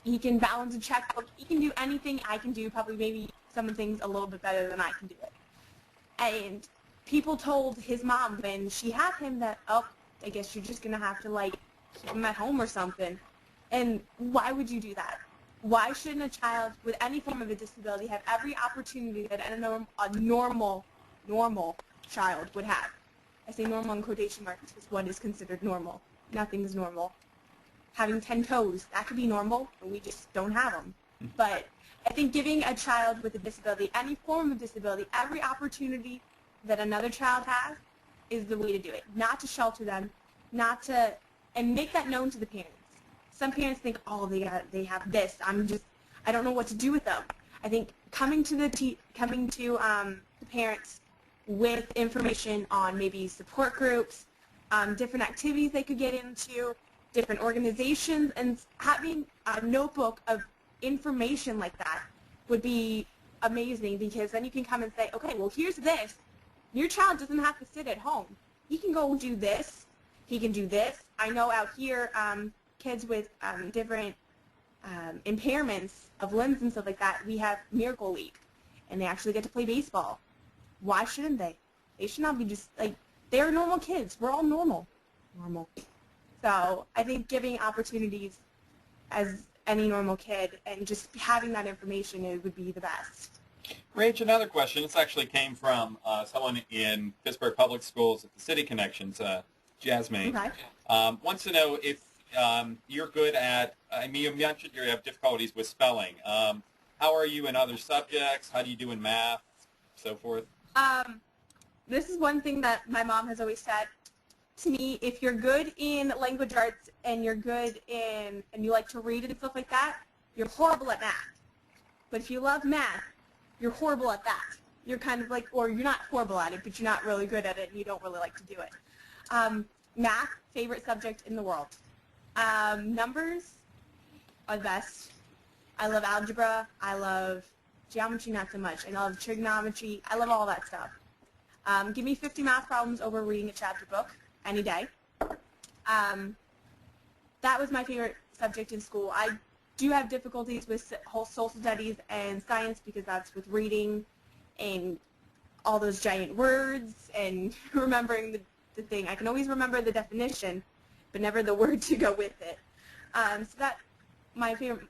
he can balance a checkbook. He can do anything I can do, probably maybe some things a little bit better than I can do it. And people told his mom when she had him that, oh, I guess you're just going to have to, like, keep him at home or something. And why would you do that? Why shouldn't a child with any form of a disability have every opportunity that a normal child would have? I say normal in quotation marks because what is considered normal? Nothing is normal. Having 10 toes, that could be normal, but we just don't have them. But I think giving a child with a disability, any form of disability, every opportunity that another child has is the way to do it. Not to shelter them, and make that known to the parents. Some parents think, oh, they have this. I don't know what to do with them. I think coming to the parents with information on maybe support groups, different activities they could get into, different organizations, and having a notebook of information like that would be amazing, because then you can come and say, okay, well, here's this. Your child doesn't have to sit at home. He can go do this. He can do this. I know out here, kids with different impairments of limbs and stuff like that, we have Miracle League, and they actually get to play baseball. Why shouldn't they? They should not be just, like, they're normal kids. We're all normal. So I think giving opportunities as any normal kid and just having that information, it would be the best. Rach, another question. This actually came from someone in Pittsburgh Public Schools at the City Connections, Jasmine. Okay. Wants to know if you're good at, I mean, you mentioned you have difficulties with spelling. How are you in other subjects? How do you do in math, so forth? This is one thing that my mom has always said to me. If you're good in language arts and you're good in, and you like to read and stuff like that, you're horrible at math. But if you love math, you're horrible at that. You're kind of like, or you're not horrible at it, but you're not really good at it, and you don't really like to do it. Math, favorite subject in the world. Numbers are the best. I love algebra. I love geometry, not so much. I love trigonometry. I love all that stuff. Give me 50 math problems over reading a chapter book any day. That was my favorite subject in school. I do have difficulties with whole social studies and science because that's with reading and all those giant words and remembering the thing. I can always remember the definition, but never the word to go with it. So that my favorite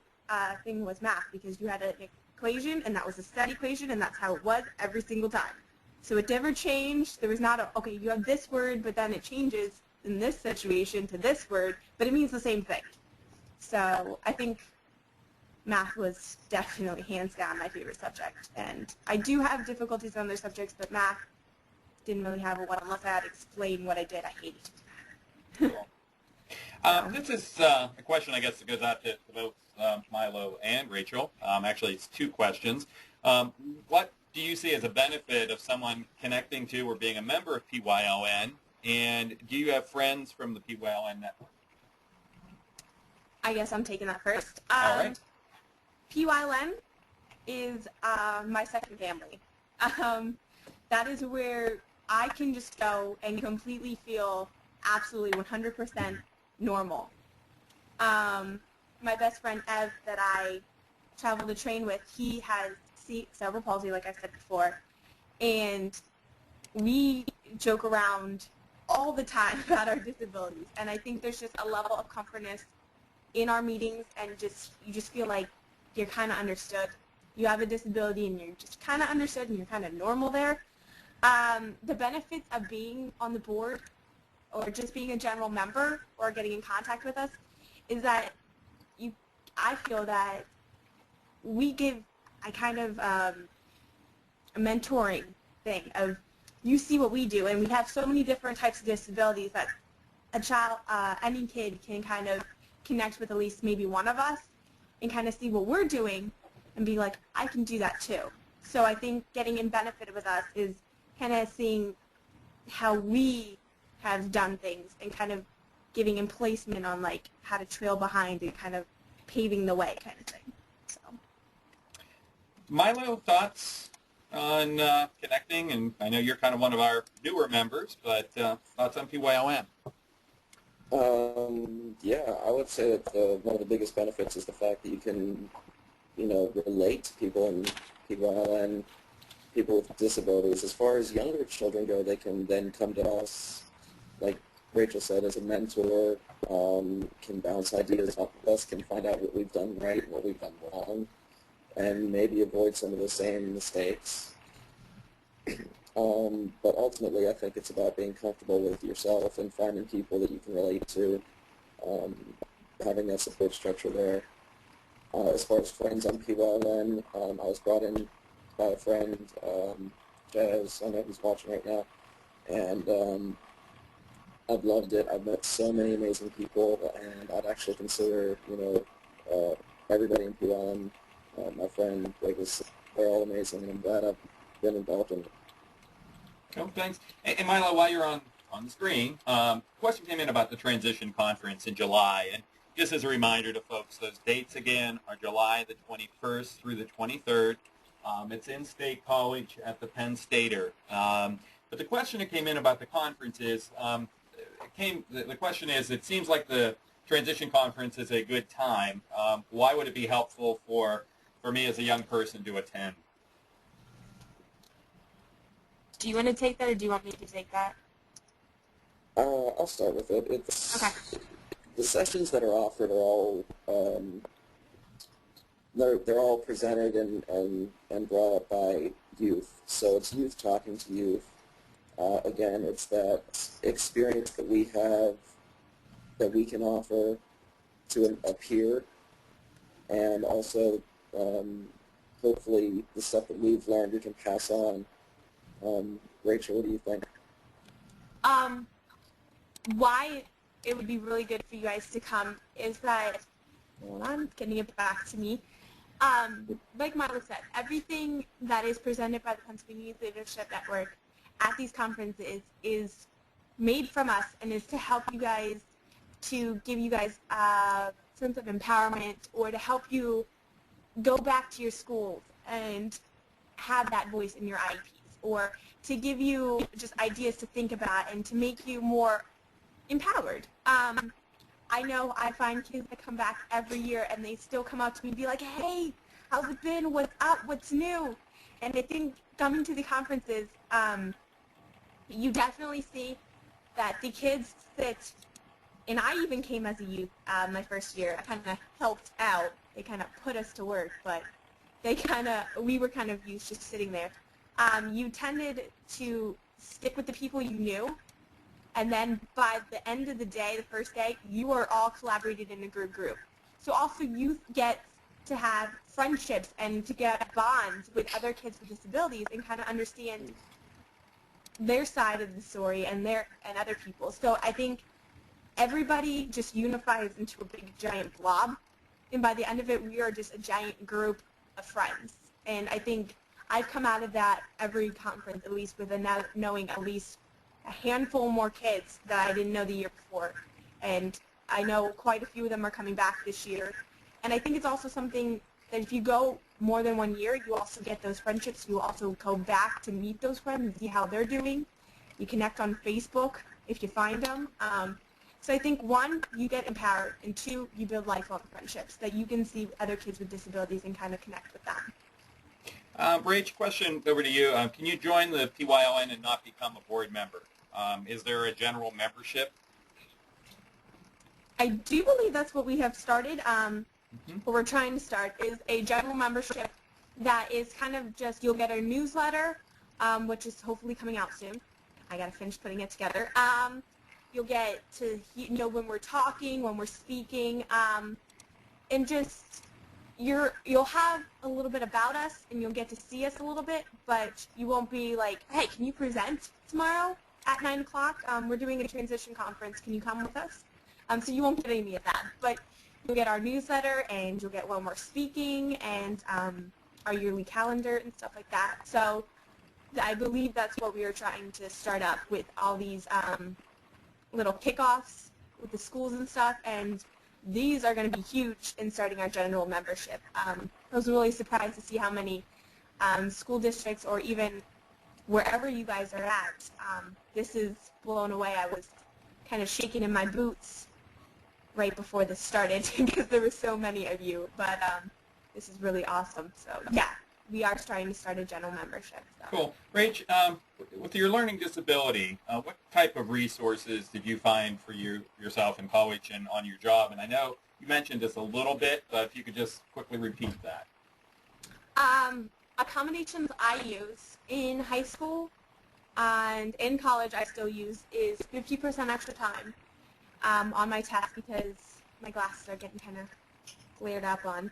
thing was math because you had an equation and that was a set equation and that's how it was every single time. So it never changed. There was not a, okay, you have this word, but then it changes in this situation to this word, but it means the same thing. So I think math was definitely hands down my favorite subject. And I do have difficulties on other subjects, but math didn't really have a one unless I had to explain what I did. I hated it. This is a question, I guess, that goes out to both Milo and Rachel. Actually, it's two questions. What do you see as a benefit of someone connecting to or being a member of PYLN? And do you have friends from the PYLN network? I guess I'm taking that first. All right. PYLN is my second family. That is where I can just go and completely feel absolutely 100% normal. My best friend Ev that I travel the train with, he has cerebral palsy, like I said before, and we joke around all the time about our disabilities. And I think there's just a level of comfortness in our meetings, and you just feel like you're kind of understood. You have a disability, and you're just kind of understood, and you're kind of normal there. The benefits of being on the board or just being a general member or getting in contact with us is that I feel that we give a kind of a mentoring thing of you see what we do, and we have so many different types of disabilities that a child, any kid can kind of connect with at least maybe one of us and kind of see what we're doing and be like, I can do that too. So I think getting in benefit with us is kind of seeing how we have done things and kind of giving emplacement on like how to trail behind and kind of paving the way kind of thing. So. Milo, thoughts on connecting? And I know you're kind of one of our newer members, but thoughts on PYLN? Yeah, I would say that one of the biggest benefits is the fact that you can, relate to people in PYLN, people with disabilities. As far as younger children go, they can then come to us, like Rachel said, as a mentor, can bounce ideas off of us, can find out what we've done right and what we've done wrong, and maybe avoid some of the same mistakes. But ultimately, I think it's about being comfortable with yourself and finding people that you can relate to, having that support structure there. As far as friends on PYLN, I was brought in by a friend, Jazz, I know he's watching right now, and I've loved it. I've met so many amazing people, and I'd actually consider, everybody in PYLN, my friend, they're all amazing, and I'm glad I've been involved in it. Oh, thanks. And Milo, while you're on the screen, question came in about the Transition Conference in July. And just as a reminder to folks, those dates again are July the 21st through the 23rd. It's in State College at the Penn Stater. But the question that came in about the conference is, the question is, it seems like the Transition Conference is a good time. Why would it be helpful for me as a young person to attend? Do you want to take that, or do you want me to take that? I'll start with it. Okay. The sessions that are offered are all they're all presented and brought up by youth. So it's youth talking to youth. Again, it's that experience that we have that we can offer to a peer, and also hopefully the stuff that we've learned we can pass on. Rachel, what do you think? Why it would be really good for you guys to come is that hold on, getting it back to me. Like Milo said, everything that is presented by the Pennsylvania Youth Leadership Network at these conferences is made from us and is to help you guys, to give you guys a sense of empowerment, or to help you go back to your schools and have that voice in your IEPs, or to give you just ideas to think about and to make you more empowered. I know I find kids that come back every year and they still come up to me and be like, hey, how's it been? What's up? What's new? And I think coming to the conferences, you definitely see that the kids that, and I even came as a youth my first year. I kind of helped out. They kind of put us to work, but we were kind of used just sitting there. You tended to stick with the people you knew, and then by the end of the day, the first day, you are all collaborated in a group. So also youth get to have friendships and to get bonds with other kids with disabilities and kind of understand their side of the story and other people. So I think everybody just unifies into a big giant blob, and by the end of it, we are just a giant group of friends. And I think I've come out of that every conference, at least with knowing at least a handful more kids that I didn't know the year before. And I know quite a few of them are coming back this year. And I think it's also something that if you go more than 1 year, you also get those friendships. You also go back to meet those friends and see how they're doing. You connect on Facebook if you find them. So I think, one, you get empowered, and two, you build lifelong friendships that you can see other kids with disabilities and kind of connect with them. Rach, question over to you. Can you join the PYLN and not become a board member? Is there a general membership? I do believe that's what we have started. What we're trying to start is a general membership that is kind of just, you'll get a newsletter, which is hopefully coming out soon. I got to finish putting it together. You'll get to know when we're talking, when we're speaking, and just you'll have a little bit about us, and you'll get to see us a little bit, but you won't be like, hey, can you present tomorrow at 9 o'clock? We're doing a transition conference. Can you come with us? So you won't get any of that, but you'll get our newsletter, and you'll get when we're speaking, and our yearly calendar and stuff like that. So I believe that's what we are trying to start up with all these little kickoffs with the schools and stuff, and these are going to be huge in starting our general membership. I was really surprised to see how many school districts, or even wherever you guys are at, this is blown away. I was kind of shaking in my boots right before this started because there were so many of you, but this is really awesome. So yeah, we are starting to start a general membership. So. Cool. Rach, with your learning disability, what type of resources did you find for yourself in college and on your job? And I know you mentioned this a little bit, but if you could just quickly repeat that. Accommodations I use in high school and in college I still use is 50% extra time on my test, because my glasses are getting kind of glared up on,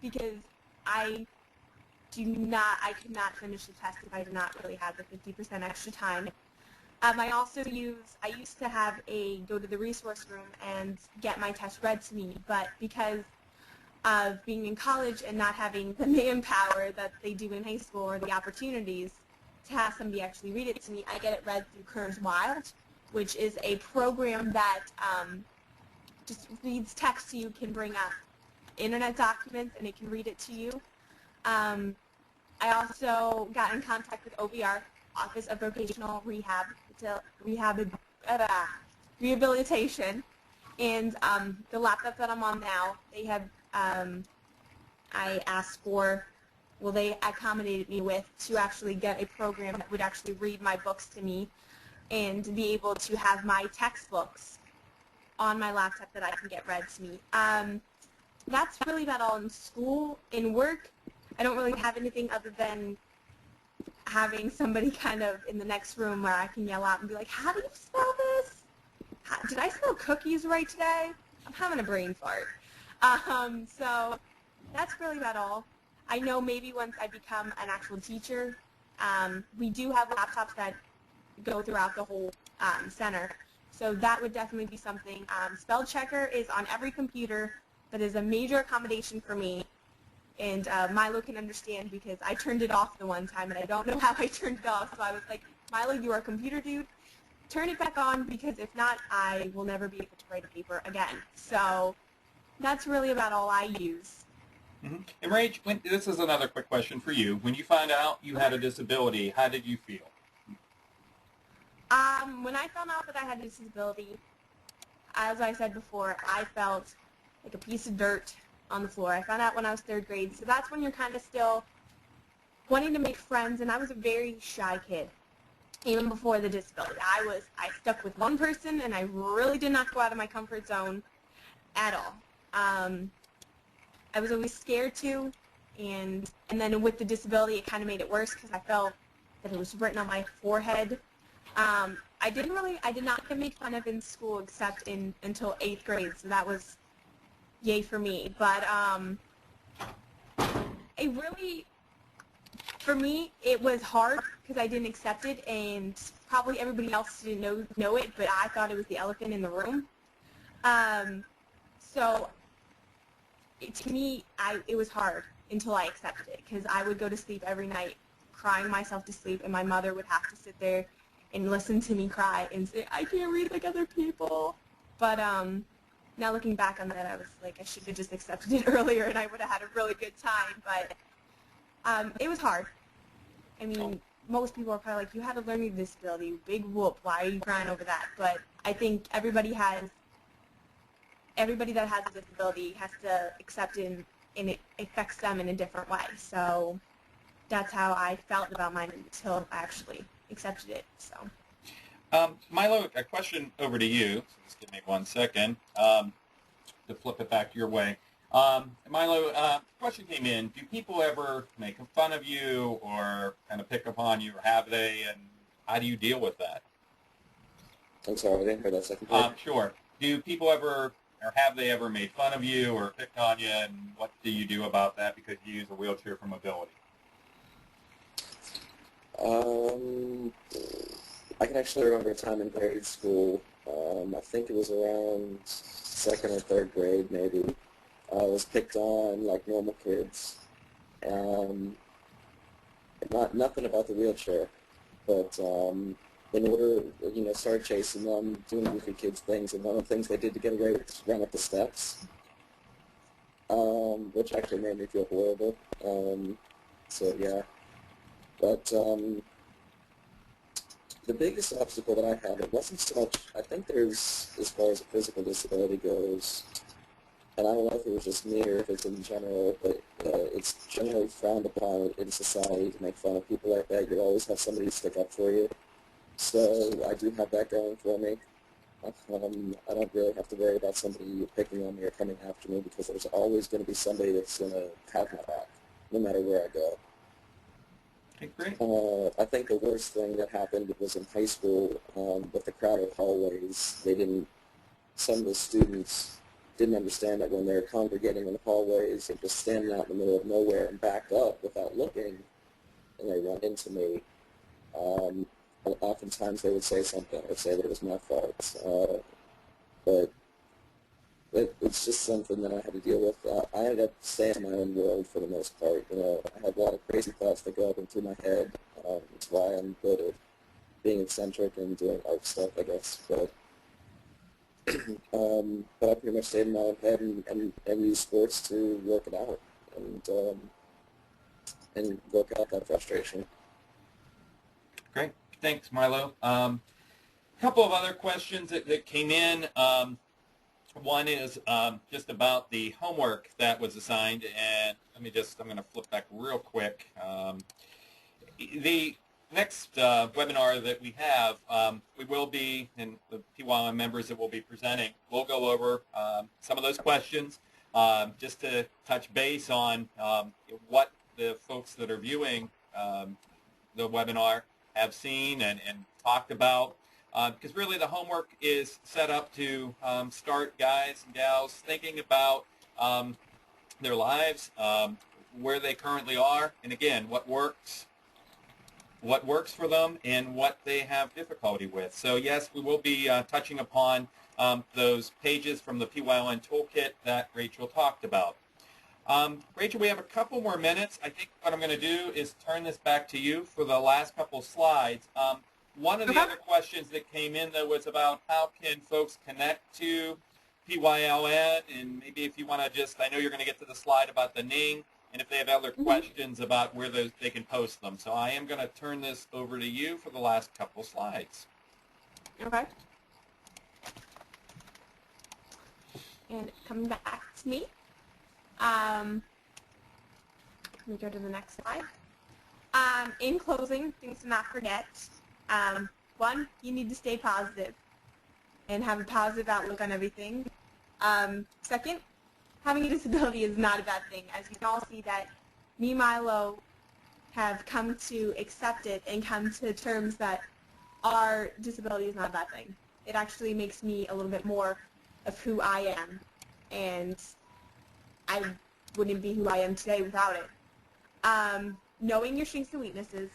because I could not finish the test if I did not really have the 50% extra time. I used to have go to the resource room and get my test read to me, but because of being in college and not having the manpower that they do in high school or the opportunities to have somebody actually read it to me, I get it read through Curves Wild, which is a program that just reads text so you can bring up internet documents and it can read it to you. I also got in contact with OVR, Office of Vocational Rehabilitation, and the laptop that I'm on now, they have, I asked for, well, they accommodated me with to actually get a program that would actually read my books to me and be able to have my textbooks on my laptop that I can get read to me. That's really about all in school. In work, I don't really have anything other than having somebody kind of in the next room where I can yell out and be like, how do you spell this? Did I spell cookies right today? I'm having a brain fart. So that's really about all. I know maybe once I become an actual teacher, we do have laptops that go throughout the whole center. So that would definitely be something. Spell checker is on every computer that is a major accommodation for me. And Milo can understand because I turned it off the one time, and I don't know how I turned it off. So I was like, Milo, you are a computer dude. Turn it back on, because if not, I will never be able to write a paper again. So that's really about all I use. Mm-hmm. And Rach, this is another quick question for you. When you found out you had a disability, how did you feel? When I found out that I had a disability, as I said before, I felt like a piece of dirt on the floor. I found out when I was 3rd grade, so that's when you're kind of still wanting to make friends, and I was a very shy kid. Even before the disability, I stuck with one person, and I really did not go out of my comfort zone at all. I was always scared to, and then with the disability, it kind of made it worse because I felt that it was written on my forehead. I did not get made fun of in school except until 8th grade, so that was yay for me. But it really, for me, it was hard because I didn't accept it, and probably everybody else didn't know it, but I thought it was the elephant in the room. So to me, it was hard until I accepted it, because I would go to sleep every night crying myself to sleep, and my mother would have to sit there and listen to me cry and say, I can't read like other people. But now looking back on that, I was like, I should have just accepted it earlier, and I would have had a really good time. But it was hard. I mean, most people are probably like, you had to learn your disability, big whoop, why are you crying over that? But I think everybody that has a disability has to accept it, and it affects them in a different way. So that's how I felt about mine until I actually accepted it. So, Milo, a question over to you. So just give me 1 second to flip it back your way. Milo, question came in. Do people ever make fun of you or kind of pick upon you, or have they, and how do you deal with that? I'm sorry, I didn't hear that second part. Sure. Do people ever, or have they ever made fun of you or picked on you, and what do you do about that because you use a wheelchair for mobility? I can actually remember a time in grade school. I think it was around 2nd or 3rd grade, maybe. I was picked on like normal kids. Nothing about the wheelchair, but in order, started chasing them, doing goofy kids things, and one of the things they did to get away with was run up the steps, which actually made me feel horrible. So yeah, but the biggest obstacle that I had, it wasn't so much, I think there's, as far as a physical disability goes, and I don't know if it was just me or if it's in general, but it's generally frowned upon in society to make fun of people like that. You always have somebody stick up for you. So I do have that going for me. I don't really have to worry about somebody picking on me or coming after me, because there's always going to be somebody that's going to have my back, no matter where I go. Okay, great. I think the worst thing that happened was in high school with the crowded hallways. Some of the students didn't understand that when they're congregating in the hallways and just standing out in the middle of nowhere and back up without looking, and they run into me. Oftentimes they would say something or say that it was my fault, but it's just something that I had to deal with. I ended up staying in my own world for the most part. I had a lot of crazy thoughts that go up into my head. That's why I'm good at being eccentric and doing art stuff, I guess. But I pretty much stayed in my own head and used sports to work it out and work out that frustration. Great. Thanks, Milo. A couple of other questions that came in. One is just about the homework that was assigned, and I'm going to flip back real quick. The next webinar that we have, we will be, and the PYLN members that will be presenting, we'll go over some of those questions just to touch base on what the folks that are viewing the webinar have seen and talked about. Because really the homework is set up to start guys and gals thinking about their lives, where they currently are, and again, what works for them and what they have difficulty with. So yes, we will be touching upon those pages from the PYLN toolkit that Rachel talked about. Rachel, we have a couple more minutes. I think what I'm going to do is turn this back to you for the last couple slides. One of the other questions that came in, though, was about how can folks connect to PYLN, and maybe if you want to just, I know you're going to get to the slide about the NING, and if they have other questions about where they can post them. So I am going to turn this over to you for the last couple slides. Okay. And coming back to me. Let me go to the next slide. In closing, things to not forget. One, you need to stay positive and have a positive outlook on everything. Second, having a disability is not a bad thing. As you can all see that me and Milo have come to accept it and come to terms that our disability is not a bad thing. It actually makes me a little bit more of who I am, and I wouldn't be who I am today without it. Knowing your strengths and weaknesses.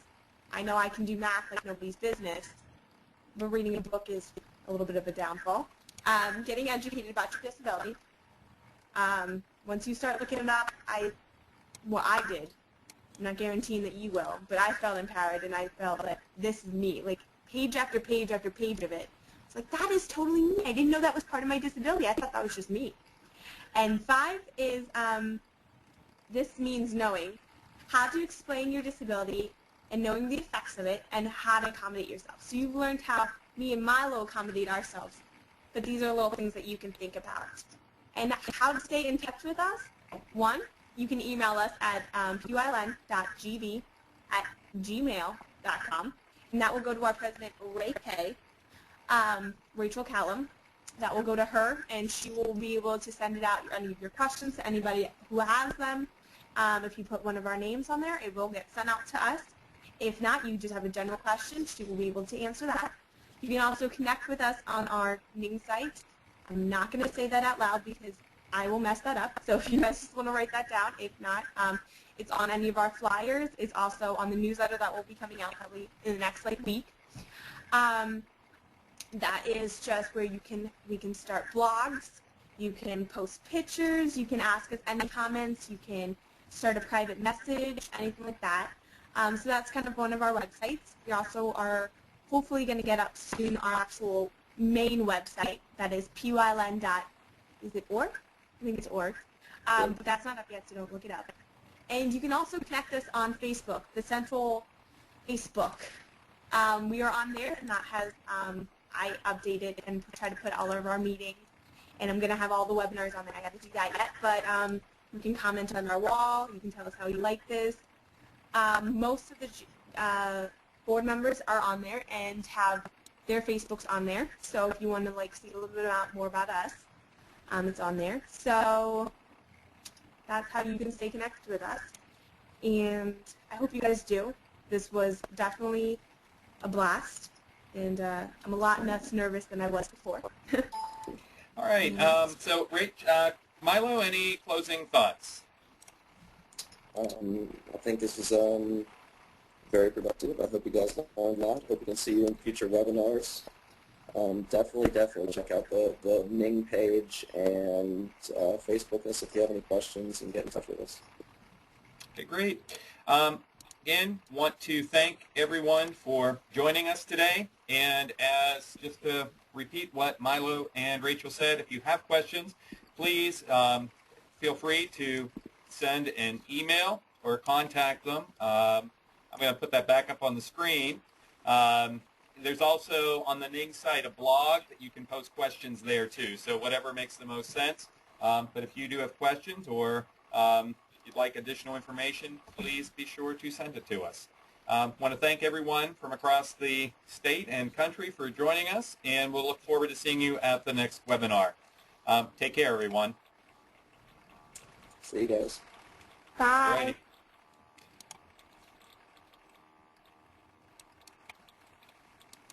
I know I can do math like nobody's business, but reading a book is a little bit of a downfall. Getting educated about your disability. Once you start looking it up, I did. I'm not guaranteeing that you will, but I felt empowered, and I felt that this is me. Like, page after page after page of it. It's like, that is totally me. I didn't know that was part of my disability. I thought that was just me. And 5 is, this means knowing how to explain your disability and knowing the effects of it and how to accommodate yourself. So you've learned how me and Milo accommodate ourselves. But these are little things that you can think about. And how to stay in touch with us? 1, you can email us at pyln.gv@gmail.com. And that will go to our president, Ray Kay, Rachel Callum. That will go to her, and she will be able to send it out, any of your questions, to anybody who has them. If you put one of our names on there, it will get sent out to us. If not, you just have a general question, she will be able to answer that. You can also connect with us on our NING site. I'm not going to say that out loud because I will mess that up. So if you guys just want to write that down, if not, it's on any of our flyers. It's also on the newsletter that will be coming out probably in the next week. That is just where we can start blogs. You can post pictures. You can ask us any comments. You can start a private message, anything like that. So that's kind of one of our websites. We also are hopefully going to get up soon our actual main website. That is PYLN. Is it org? I think it's org. But that's not up yet, so don't look it up. And you can also connect us on Facebook, the central Facebook. We are on there, and that has I updated and try to put all of our meetings. And I'm going to have all the webinars on there. I got to do that yet, but you can comment on our wall. You can tell us how you like this. Most of the board members are on there and have their Facebooks on there. So if you want to see a little bit more about us, it's on there. So that's how you can stay connected with us. And I hope you guys do. This was definitely a blast, and I'm a lot less nervous than I was before. All right. So, Milo, any closing thoughts? I think this was very productive. I hope you guys learned a lot. Hope we can see you in future webinars. Definitely check out the NING page and Facebook us if you have any questions, and get in touch with us. Okay, great. Again, want to thank everyone for joining us today. And just to repeat what Milo and Rachel said, if you have questions, please feel free to send an email or contact them. I'm going to put that back up on the screen. There's also on the NING site a blog that you can post questions there too, so whatever makes the most sense. But if you do have questions or you'd like additional information, please be sure to send it to us. Want to thank everyone from across the state and country for joining us, and we'll look forward to seeing you at the next webinar. Take care, everyone. See you guys. Bye. Alrighty.